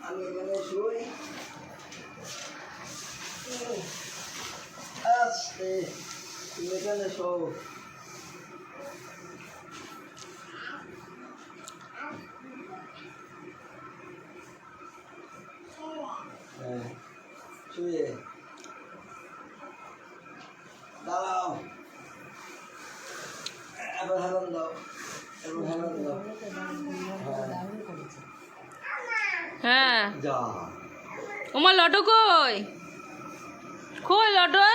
আমি এখানে শুই। আস্তে তুমি এখানে শো। শুয়ে দাঁড়াও, এবার হেলান দাও, এবার হেলান দাও। হ্যাঁ যা ওমা লটো কই কই লটো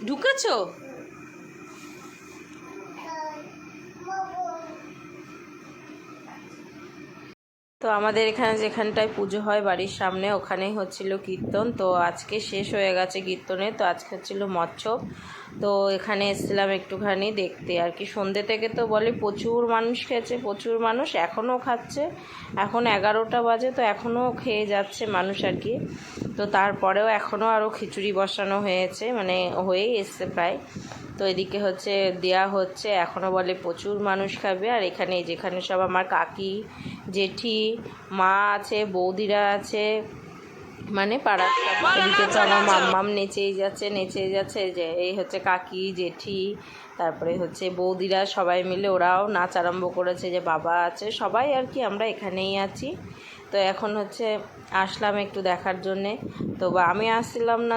ঢুকেছো? তো আমাদের এখানে যেখানটায় পুজো হয় বাড়ির সামনে ওখানেই হচ্ছিল কীর্তন। তো আজকে শেষ হয়ে গেছে কীর্তনে। তো আজকে হচ্ছিল মৎসব। তো এখানে এসেছিলাম একটুখানি দেখতে আর কি। সন্ধ্যে থেকে তো বলে প্রচুর মানুষ খেয়েছে, প্রচুর মানুষ এখনও খাচ্ছে। এখন 11টা বাজে, তো এখনও খেয়ে যাচ্ছে মানুষ আর কি। তো তারপরেও এখনও আরও খিচুড়ি বসানো হয়েছে, মানে হয়েই এসছে প্রায়। তো এদিকে হচ্ছে দেয়া হচ্ছে, এখনও বলে প্রচুর মানুষ খাবে। আর এখানে যেখানে সব আমার কাকি, জেঠি, মা আছে, বৌদিরা আছে, মানে পাড়ার এদিকে তো আমার মাম্মাম নেচেই যাচ্ছে। যে এই হচ্ছে কাকি, জেঠি, তারপরে হচ্ছে বৌদিরা সবাই মিলে ওরাও নাচ আরম্ভ করেছে। যে বাবা আছে, সবাই আর কি আমরা এখানেই আছি। তো এখন হচ্ছে আসলাম একটু দেখার জন্যে। তো আমি আসছিলাম না,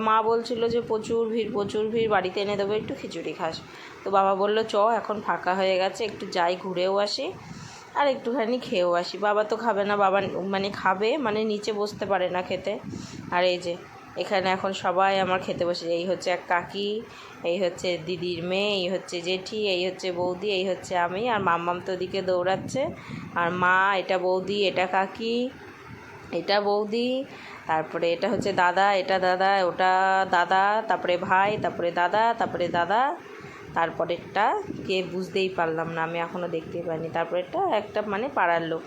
মা বলছিল যে প্রচুর ভিড়, বাড়িতে এনে দেবো, একটু খিচুড়ি খাস। তো বাবা বললো চ, এখন ফাঁকা হয়ে গেছে, একটু যাই ঘুরেও আসি আর একটুখানি খেয়েও আসি। বাবা তো খাবে না, বাবা মানে খাবে মানে নিচে বসতে পারে না খেতে। আর এই যে এখানে এখন সবাই আমার খেতে বসে। এই হচ্ছে এক কাকি, এই হচ্ছে দিদির মেয়ে, এই হচ্ছে জেঠি, এই হচ্ছে বৌদি, এই হচ্ছে আমি। আর মাম্মাম তো ওদিকে দৌড়াচ্ছে। আর মা, এটা বৌদি, এটা কাকি, এটা বৌদি, তারপরে এটা হচ্ছে দাদা, এটা দাদা, ওটা দাদা, তারপরে ভাই, তারপরে দাদা, তারপরে দাদা, তারপরেরটা কে বুঝতেই পারলাম না, আমি এখনও দেখতেই পাইনি। তারপরেরটা একটা মানে পাড়ার লোক,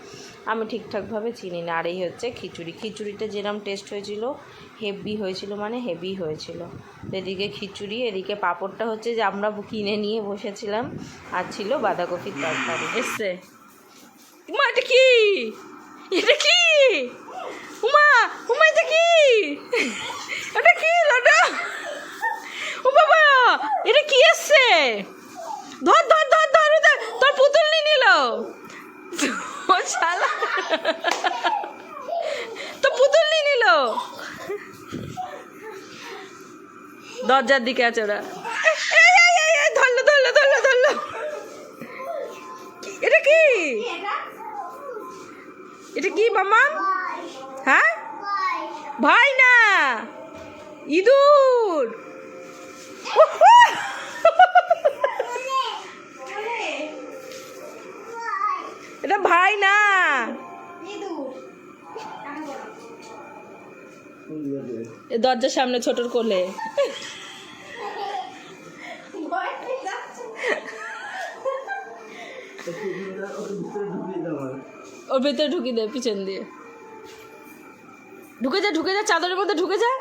আমি ঠিকঠাকভাবে চিনি না। আর এই হচ্ছে খিচুড়িটা যেরকম টেস্ট হয়েছিল, হেভি হয়েছিল, মানে হেভি হয়েছিল। এদিকে খিচুড়ি, এদিকে পাঁপড়টা হচ্ছে যে আমরা কিনে নিয়ে বসেছিলাম। আর ছিল বাঁধাকপির তরকারি। এসছে মা, এটা কি? এটা কি? উমা উমা, এটা কি? এটা কি লটা? ও বাবা, এটা কি এসছে? ধর ধর ধর ধর, তোর পুতুল নিয়ে নিল। ও শালা, তো পুতুল নিয়ে নিল। দরজার দিকে আছে ওরা। ধরলো ধরলো ধরলো ধরলো। এটা কি? এটা কি মামা? হ্যাঁ, ভাই না, ইঁদুর। এটা ভাই না, দরজার সামনে ছোটর কোলে। ওর ভেতরে ঢুকিয়ে দে, পিছন দিয়ে ঢুকে যা, চাদরের মধ্যে ঢুকে যা।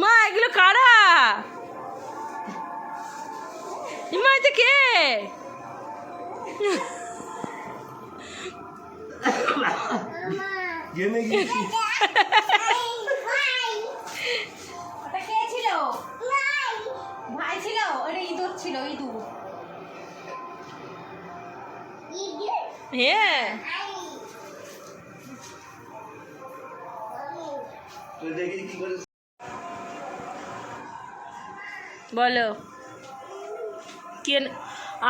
মা, এগুলো কারা? ইমা, এটা কে? ওটা কে ছিল? ভাই ছিল, ওটা ইঁদুর ছিল, ইঁদুর। হ্যাঁ, বলো কি?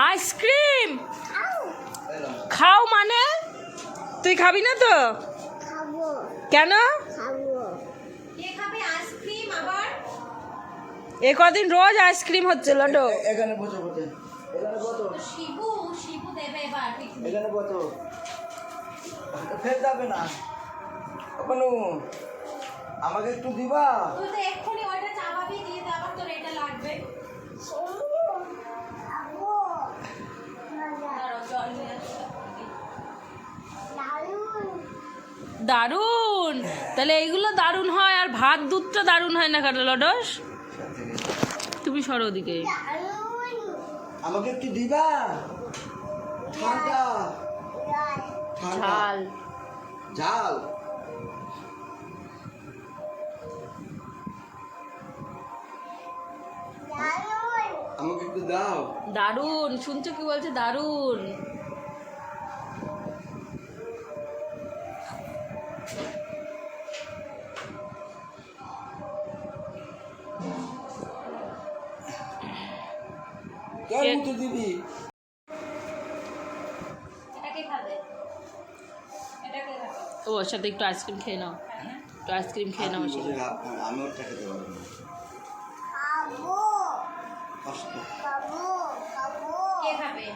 আইসক্রিম খাও মানে? তুই খাবি না তো? কেন? কে খাবে আইসক্রিম আবার? এ কদিন রোজ আইসক্রিম হচ্ছে লটো। এখানে বসে বসে এখানে কত? তো শিবু দেবে এবার পিকনিক। এখানে কত? ফের যাবে না কোনো, আমাকে একটু দিবা? তুই তো এক্ষুনি ওইটা চাপাবি, দিয়ে দে, আবার তোর এটা লাগবে। দাঁড়াও, জল নিয়ে আসি। দারুণ, তাহলে এইগুলো দারুণ হয়, আর ভাত দুধটা দারুণ হয় না কেন লডস? তুমি সরো ওদিকে। আমাকে একটু দিবা? ঠান্ডা ঠান্ডা ঝাল ঝাল। আমাকে একটু দাও। দারুণ, শুনছো কি বলছে? দারুণ। কেন মুখে দিবি? এটা কে খাবে? এটা কে খাবে? ও ওর সাথে একটু আইসক্রিম খেয়ে নাও, একটু আইসক্রিম খেয়ে নাও ওর সাথে। আমি ওরটা খেতে পারবো না। কষ্ট। কে খাবে?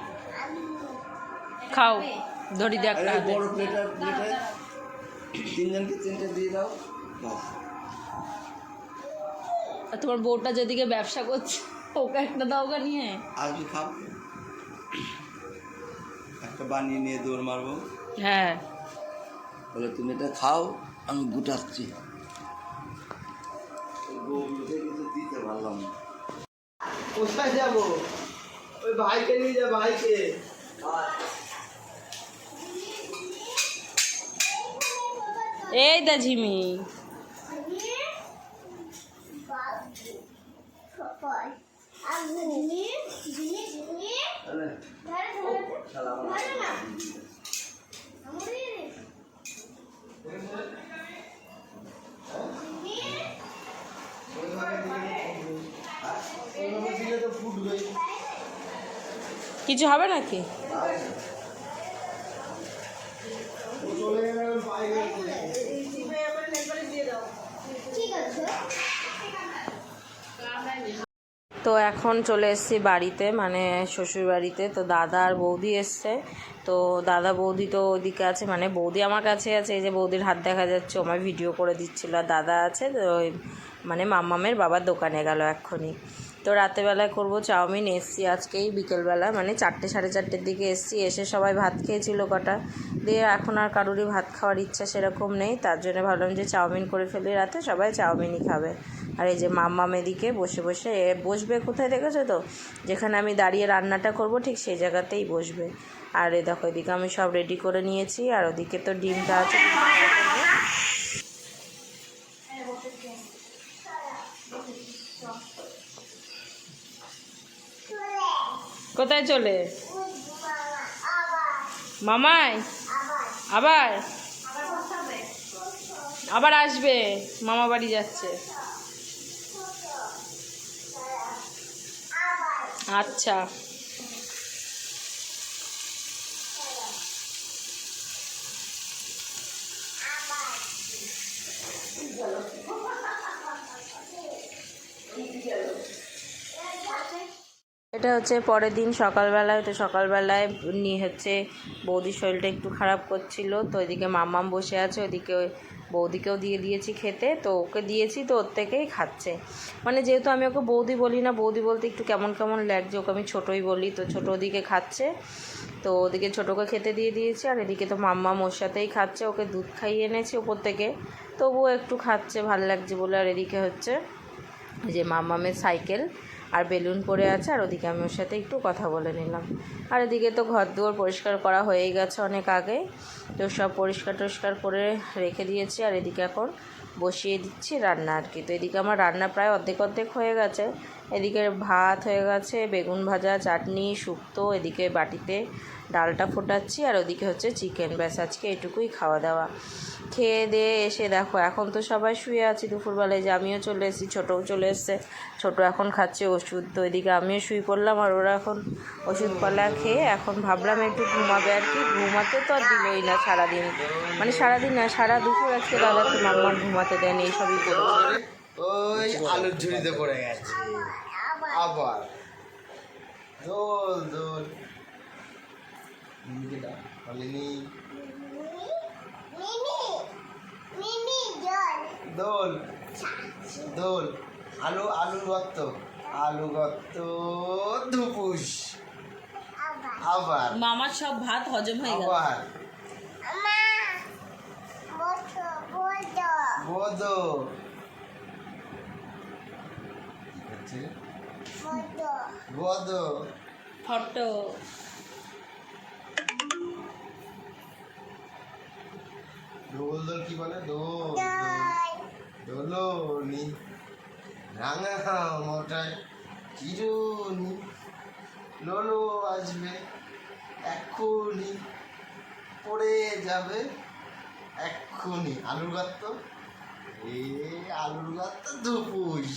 এটা খাও, খাবে? ধরি দিয়ে একটা আরে হাতে। বড় প্লেটার প্লেটে দাঁড়াও। তিনজনকে তিনটে দিয়ে দাও বাস। আর তোমার বউটা যেদিকে ব্যবসা করছে ওকে একটা দাও গা নিয়ে। আসবি খাও, একটা বানিয়ে নিয়ে দৌড় মারবো। হ্যাঁ, বলে তুমি এটা খাও, আমি গুটাচ্ছি। বউকে কিছু দিতে পারলাম না। কোথায় যাবো? ওই ভাইকে নিয়ে যা, ভাইকে। এই দা ঝিমি। কিছু হবে নাকি? তো এখন চলে এসেছি বাড়িতে, মানে শ্বশুর বাড়িতে। তো দাদা আর বৌদি এসছে। তো দাদা বৌদি তো ওইদিকে আছে, মানে বৌদি আমার কাছে আছে, এই যে বৌদির হাত দেখা যাচ্ছে, আমার ভিডিও করে দিচ্ছিল। আর দাদা আছে ওই মানে মাম্মামের বাবার দোকানে গেল এক্ষুনি। তো রাতেরবেলায় করবো চাউমিন। এসছি আজকেই বিকেলবেলা, মানে 4টে সাড়ে 4টের দিকে এসছি। এসে সবাই ভাত খেয়েছিল কটা, দিয়ে এখন আর কারোরই ভাত খাওয়ার ইচ্ছা সেরকম নেই। তার জন্য ভাবলাম যে চাউমিন করে ফেলি, রাতে সবাই চাউমিনই খাবে। আর এই যে মাম্মাম এদিকে বসে বসে বসবে কোথায় দেখেছো তো, যেখানে আমি দাঁড়িয়ে রান্নাটা করব ঠিক সেই জায়গাতেই বসবে। আর এই দেখো এদিকে আমি সব রেডি করে নিয়েছি, আর ওদিকে তো ডিমটা আছে। কোথায় চলে মামাই? আবার আবার আসবে, মামা বাড়ি যাচ্ছে। আচ্ছা, এটা হচ্ছে পরের দিন সকালবেলায়। তো সকালবেলায় নিয়ে হচ্ছে বৌদির শরীরটা একটু খারাপ করছিল, তো এদিকে মাম্মাম বসে আছে, ওদিকে বৌদিকেও দিয়ে দিয়েছি খেতে। তো ওকে দিয়েছি, তো ওর থেকেই খাচ্ছে। মানে যেহেতু আমি ওকে বৌদি বলি না, বৌদি বলতে একটু কেমন কেমন লাগছে, ওকে আমি ছোটোই বলি। তো ছোটো ওদিকে খাচ্ছে, তো ওদিকে ছোটোকে খেতে দিয়ে দিয়েছি। আর এদিকে তো মাম্মাম ওর সাথেই খাচ্ছে, ওকে দুধ খাইয়ে এনেছি ওপর থেকে, তবুও একটু খাচ্ছে, ভালো লাগছে বলে। আর এদিকে হচ্ছে যে মাম্মামের সাইকেল আর বেলুন পড়ে আছে, আর ওদিকে আমি ওর সাথে একটু কথা বলে নিলাম। আর এদিকে তো ঘর দুয়ার পরিষ্কার করা হয়েই গেছে অনেক আগে, তো সব পরিষ্কার টরিষ্কার করে রেখে দিয়েছি। আর এদিকে এখন বসিয়ে দিচ্ছি রান্না আর কি। তো এদিকে আমার রান্না প্রায় অর্ধেক হয়ে গেছে। এদিকে ভাত হয়ে গেছে, বেগুন ভাজা, চাটনি, শুক্তো, এদিকে বাটিতে ডালটা ফোটাচ্ছি, আর ওদিকে হচ্ছে চিকেন। ব্যাস আজকে এটুকুই খাওয়া দাওয়া। খেয়ে দিয়ে এসে দেখো এখন তো সবাই শুয়ে আছি দুপুরবেলায়, যে আমিও চলে এসেছি, ছোটোও চলে এসছে। ছোটো এখন খাচ্ছে ওষুধ, তো এদিকে আমিও শুয়ে পড়লাম। আর ওরা এখন ওষুধপালা খেয়ে এখন ভাবলাম একটু ঘুমাবে আর কি। ঘুমাতে তো আর দিলই না সারাদিন, মানে সারাদিন না, সারা দুপুর আজকে দাদাকে মাম্মার ঘুমাতে দেয়নি, এইসবই করেছে। ওই আলুর ঝুড়িতে পড়ে গেছে আবার। দোল দোল মিনিকে ডাক হলিনি দোল দোল আলু গর্ত ধুপুস আবার মামার সব ভাত হজম হয়ে গেল। আবার বদো বদো ফটো দোল দোল কি বলে দোল দোলনি রাঙা মোটায় চিরুনি লোলো আসবে এক্ষুনি পড়ে যাবে এক্ষুনি আলুর গর্ত আলুর গর্ত দুপুস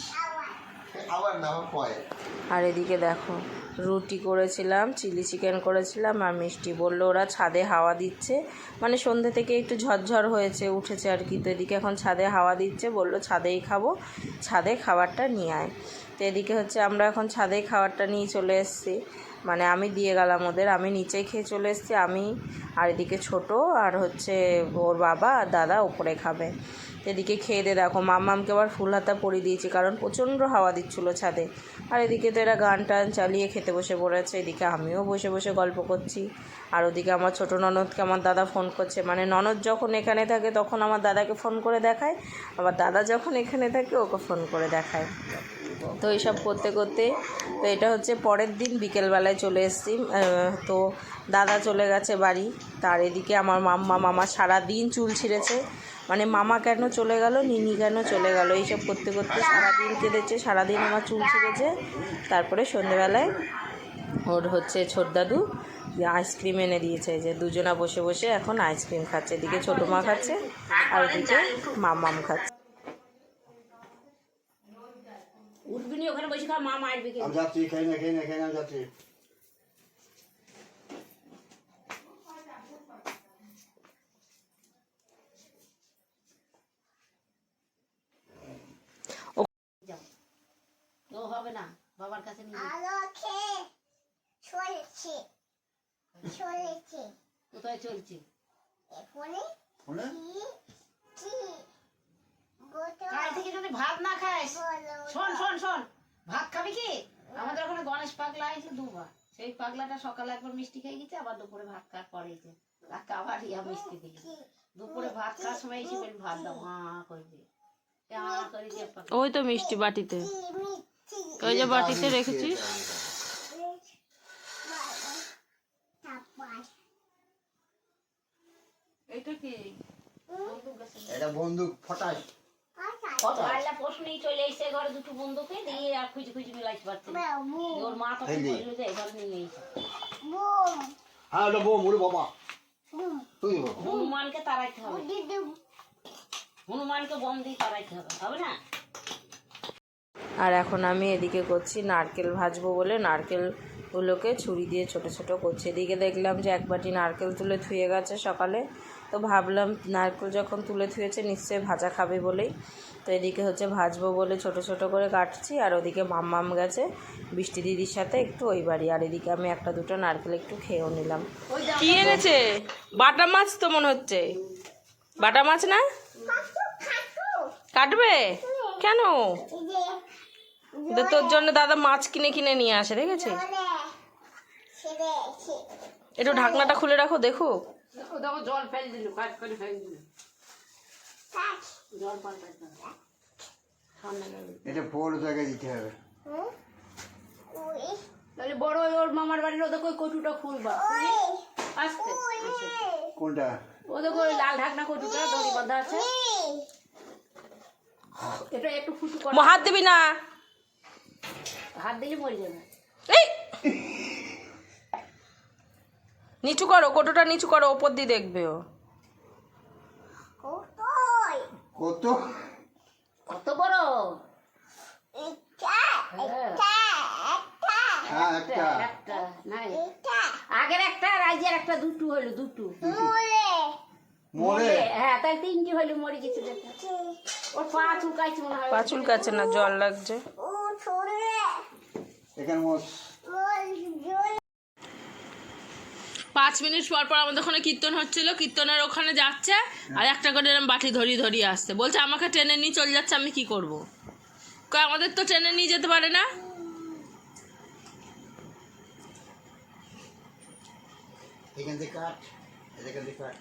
আবার না আবার পয়। আর এদিকে দেখো রুটি করেছিলাম, চিলি চিকেন করেছিলাম আর মিষ্টি। বললো ওরা ছাদে হাওয়া দিচ্ছে, মানে সন্ধ্যে থেকে একটু ঝরঝর হয়েছে উঠেছে আর কি। তো এদিকে এখন ছাদে হাওয়া দিচ্ছে, বললো ছাদেই খাবো, ছাদে খাবারটা নিয়ে আয়। তো এদিকে হচ্ছে আমরা এখন ছাদেই খাবারটা নিয়ে চলে এসেছি, মানে আমি দিয়ে গেলাম ওদের, আমি নিচেই খেয়ে চলে এসেছি। আমি আর এদিকে ছোট আর হচ্ছে ওর বাবা আর দাদা উপরে খাবে। এদিকে খেয়ে দিয়ে দেখো মাম্মামকে আবার ফুল হাতা পরিয়ে দিয়েছি, কারণ প্রচণ্ড হাওয়া দিচ্ছিলো ছাদে। আর এদিকে তো এরা গান টান চালিয়ে খেতে বসে পড়েছে। এদিকে আমিও বসে বসে গল্প করছি। আর ওদিকে আমার ছোটো ননদকে আমার দাদা ফোন করছে, মানে ননদ যখন এখানে থাকে তখন আমার দাদাকে ফোন করে দেখায়, আবার দাদা যখন এখানে থাকে ওকে ফোন করে দেখায়। তো এইসব করতে করতে তো এটা হচ্ছে পরের দিন বিকেলবেলায় চলে এসেছি। তো দাদা চলে গেছে বাড়ি। তার এদিকে আমার মামা সারাদিন চুল ছিঁড়েছে, মানে মামা কেন চলে গেল, নিনি কেন চলে গেল, এইসব করতে করতে সারাদিন কেঁদেছে, সারাদিন আমার চুল ছিঁড়েছে। তারপরে সন্ধেবেলায় ওর হচ্ছে ছোট দাদু আইসক্রিম এনে দিয়েছে, যে দুজনা বসে বসে এখন আইসক্রিম খাচ্ছে। এদিকে ছোটো মা খাচ্ছে আর ওদিকে মাম্মাম খাচ্ছে। উঠবি নি ওখানে বসে খা, মা মারবে। আমি যাচ্ছি, খাই না আমি যাচ্ছি। ও হবে না, বাবার কাছে নিয়ে কোথায় চলছে কাল থেকে যদি ভাত না খাস, শোন শোন শোন, ভাত খাবি কি? আমাদের ওখানে গণেশ পাগলা আছে দুবার, সেই পাগলাটা সকালে একবার মিষ্টি খেয়ে গেছে, আবার দুপুরে ভাত খাওয়ার পরে আবার ইয়া মিষ্টি দিয়েছে। দুপুরে ভাত খাওয়ার সময় এসে বলি ভাত দাও, করবে ওই তো মিষ্টি বাটিতে, ওই যে বাটিতে রেখেছিস। এটা কি এটা বন্দুক ফটাস প্রশ্নই চলে এসে ঘরে দুটো বন্ধুকে দিয়ে আর খুঁজে খুঁজে মিলাইতে পারছে না। ওর মা তো বললো যে এবার নিয়ে এসে হ্যাঁ ওটা বোম ওরে বাবা হনুমানকে তাড়াইতে হবে, হনুমানকে বম দিয়ে তাড়াইতে হবে, হবে না? আর এখন আমি এদিকে করছি নারকেল ভাজবো বলে নারকেলগুলোকে ছুরি দিয়ে ছোট ছোট করছি। এদিকে দেখলাম যে এক বাটি নারকেল তুলে ধুয়ে গেছে সকালে, তো ভাবলাম নারকেল যখন তুলে ধুয়েছে নিশ্চয়ই ভাজা খাবে বলেই, তো এদিকে হচ্ছে ভাজবো বলে ছোট ছোট করে কাটছি। আর ওদিকে মাম্মাম গেছে বৃষ্টি দিদির সাথে একটু ওই বাড়ি, আর এদিকে আমি একটা দুটো নারকেল একটু খেয়েও নিলাম। কি এনেছে? বাটা মাছ তো মনে হচ্ছে, বাটা মাছ না? কাটবে কেন? তোর জন্য দাদা মাছ কিনে কিনে নিয়ে আসে, দেখেছিস? একটু ঢাকনাটা খুলে রাখো, দেখো জল ফেল দিল, এটা বড় জায়গায় দিতে হবে। তাহলে বড় ওর মামার বাড়ির ওদের ওই কটুটা খুলবা আসতে। কোনটা? ওদের ওই লাল ঢাকনা কটুটা দড়ি বাঁধা আছে, এটা একটু ফুটু কর। হাত দিবি না, হাত দিলে মরে যাবে। নিচু করো, কটুটা নিচু করো, ওপর দিয়ে দেখবে ও। কত কত বড়? একটা নাই, আগের একটা রাইজের একটা, দুটো হইলো, দুটো মরে। হ্যাঁ তাই তিনটি হইলো, মরে গেছে। ওর পা চুলকাইছে মনে হয়। পা চুলকাচ্ছে না, জল লাগছে। 5 মিনিট পর পর আমাদের ওখানে কীর্তন হচ্ছিল, কীর্তনের ওখানে যাচ্ছে আর একটা করে এরকম বাটি ধরিয়ে ধরিয়ে আসছে, বলছে আমাকে ট্রেনে নিয়ে চলে যাচ্ছে, আমি কি করব? কই আমাদের তো ট্রেনে নিয়ে যেতে পারে না। এখান থেকে কাট, এখান থেকে কাট।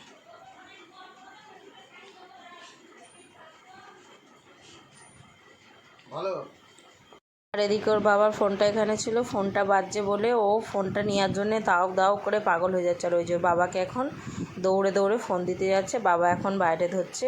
ভালো। আর এদিকে ওর বাবার ফোনটা এখানে ছিল, ফোনটা বাজছে বলে ও ফোনটা নেওয়ার জন্যে দাও দাও করে পাগল হয়ে যাচ্ছে। আর ওই যে বাবাকে এখন দৌড়ে দৌড়ে ফোন দিতে যাচ্ছে, বাবা এখন বাইরে ধরছে।